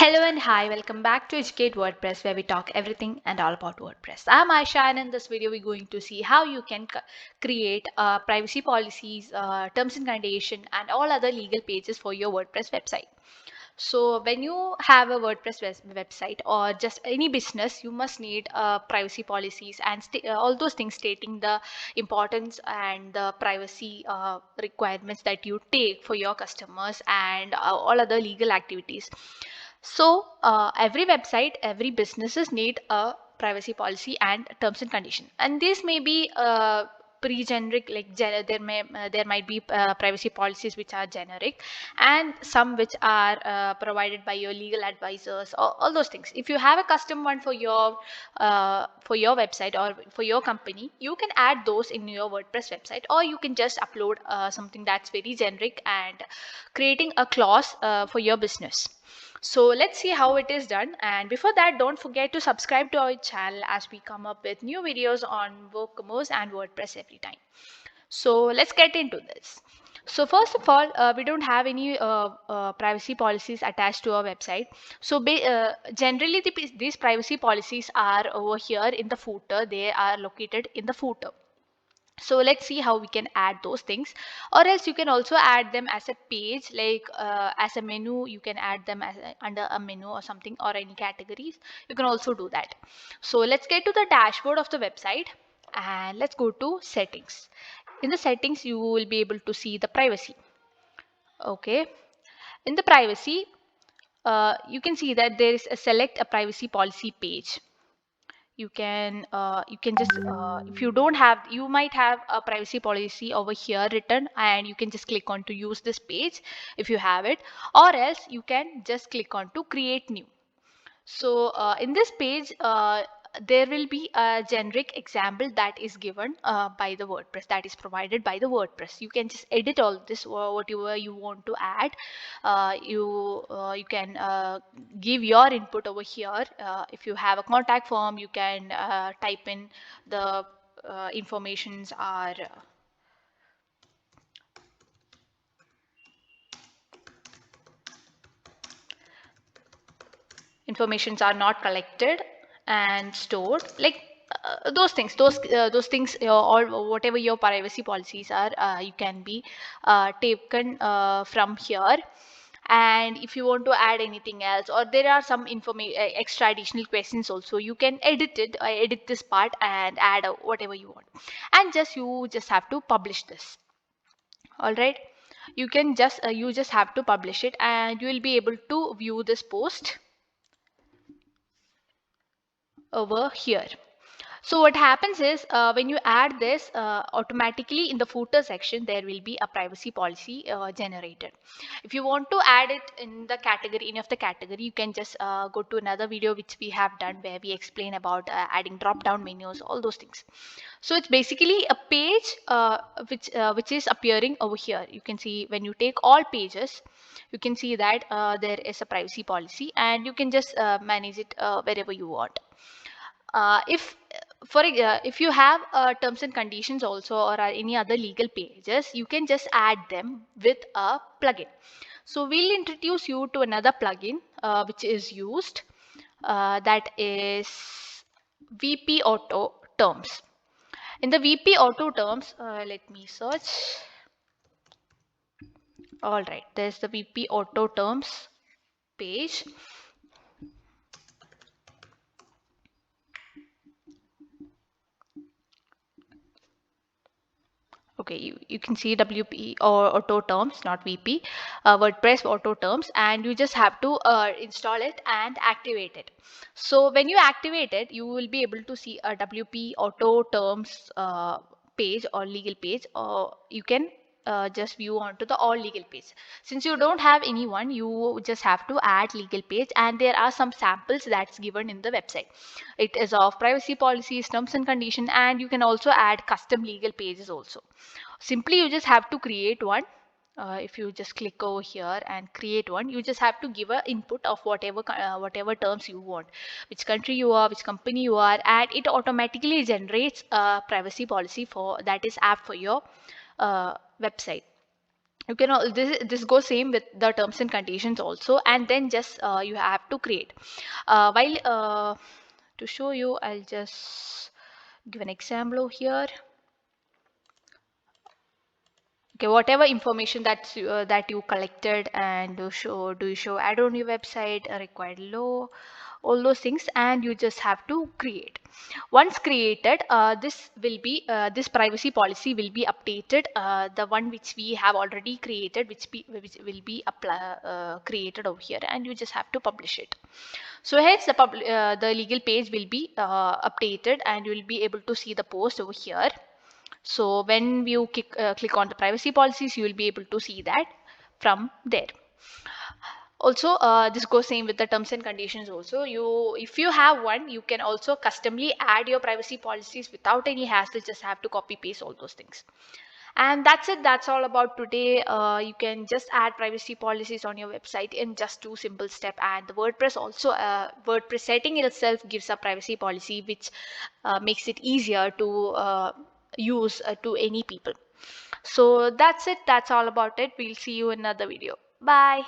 Hello and hi, welcome back to Educate WordPress where we talk everything and all about WordPress. I'm Aisha and in this video we're going to see how you can create privacy policies, terms and conditions and all other legal pages for your WordPress website. So when you have a WordPress website or just any business, you must need privacy policies and all those things stating the importance and the privacy requirements that you take for your customers and all other legal activities. So every website, every businesses need a privacy policy and terms and condition, and this may be pre-generic, like there might be privacy policies which are generic and some which are provided by your legal advisors, all those things. If you have a custom one for your website or for your company, you can add those in your WordPress website, or you can just upload something that's very generic and creating a clause for your business. So let's see how it is done. And before that, don't forget to subscribe to our channel as we come up with new videos on WooCommerce and WordPress every time. So let's get into this. So first of all, we don't have any privacy policies attached to our website. So generally, these privacy policies are over here in the footer. They are located in the footer. So let's see how we can add those things, or else you can also add them as a page, like as a menu. You can add them as under a menu or something, or any categories. You can also do that. So let's get to the dashboard of the website and let's go to settings. In the settings, you will be able to see the privacy. Okay, in the privacy, you can see that there is a select a privacy policy page. You can just if you don't have, you might have a privacy policy over here written, and you can just click on to use this page if you have it, or else you can just click on to create new. So in this page, there will be a generic example that is given by the WordPress, that is provided by the WordPress. You can just edit all this, whatever you want to add. You can give your input over here. If you have a contact form, you can type in the informations are informations are not collected and stored, like those things, those things, or whatever your privacy policies are, you can be taken from here. And if you want to add anything else, or there are some information extra additional questions also, you can edit this part and add whatever you want, and you just have to publish this. All right, you just have to publish it, and you will be able to view this post over here. So what happens is, when you add this, automatically in the footer section there will be a privacy policy generated. If you want to add it in the category, any of the category, you can just go to another video which we have done where we explain about adding drop down menus, all those things. So it's basically a page which is appearing over here. You can see when you take all pages, you can see that there is a privacy policy, and you can just manage it wherever you want. If you have terms and conditions also, or any other legal pages, you can just add them with a plugin. So we'll introduce you to another plugin which is used, that is VP Auto Terms. In the VP Auto Terms, let me search. All right, there's the VP Auto Terms page. Okay, you can see WP or auto terms, not VP, WordPress auto terms, and you just have to install it and activate it. So when you activate it, you will be able to see a WP auto terms page or legal page, or you can just view onto the all legal page. Since you don't have anyone, you just have to add legal page, and there are some samples that's given in the website. It is of privacy policies, terms and condition, and you can also add custom legal pages also. Simply you just have to create one. If you just click over here and create one, you just have to give a input of whatever terms you want, which country you are, which company you are, and it automatically generates a privacy policy for that is apt for your website. You can this goes same with the terms and conditions also, and then just you have to create while to show you, I'll just give an example here. Okay, whatever information that you collected, and do you show add on your website, a required law, all those things, and you just have to create. Once created, this privacy policy will be updated, the one which we have already created, which will be created over here, and you just have to publish it. So here's the legal page will be updated, and you will be able to see the post over here. So when you click on the privacy policies, you will be able to see that from there. Also, this goes same with the terms and conditions also. If you have one, you can also customly add your privacy policies without any hassle. Just have to copy paste all those things. And that's it. That's all about today. You can just add privacy policies on your website in just 2 simple steps. And the WordPress also, WordPress setting itself gives a privacy policy, which makes it easier to use to any people. So that's it. That's all about it. We'll see you in another video. Bye.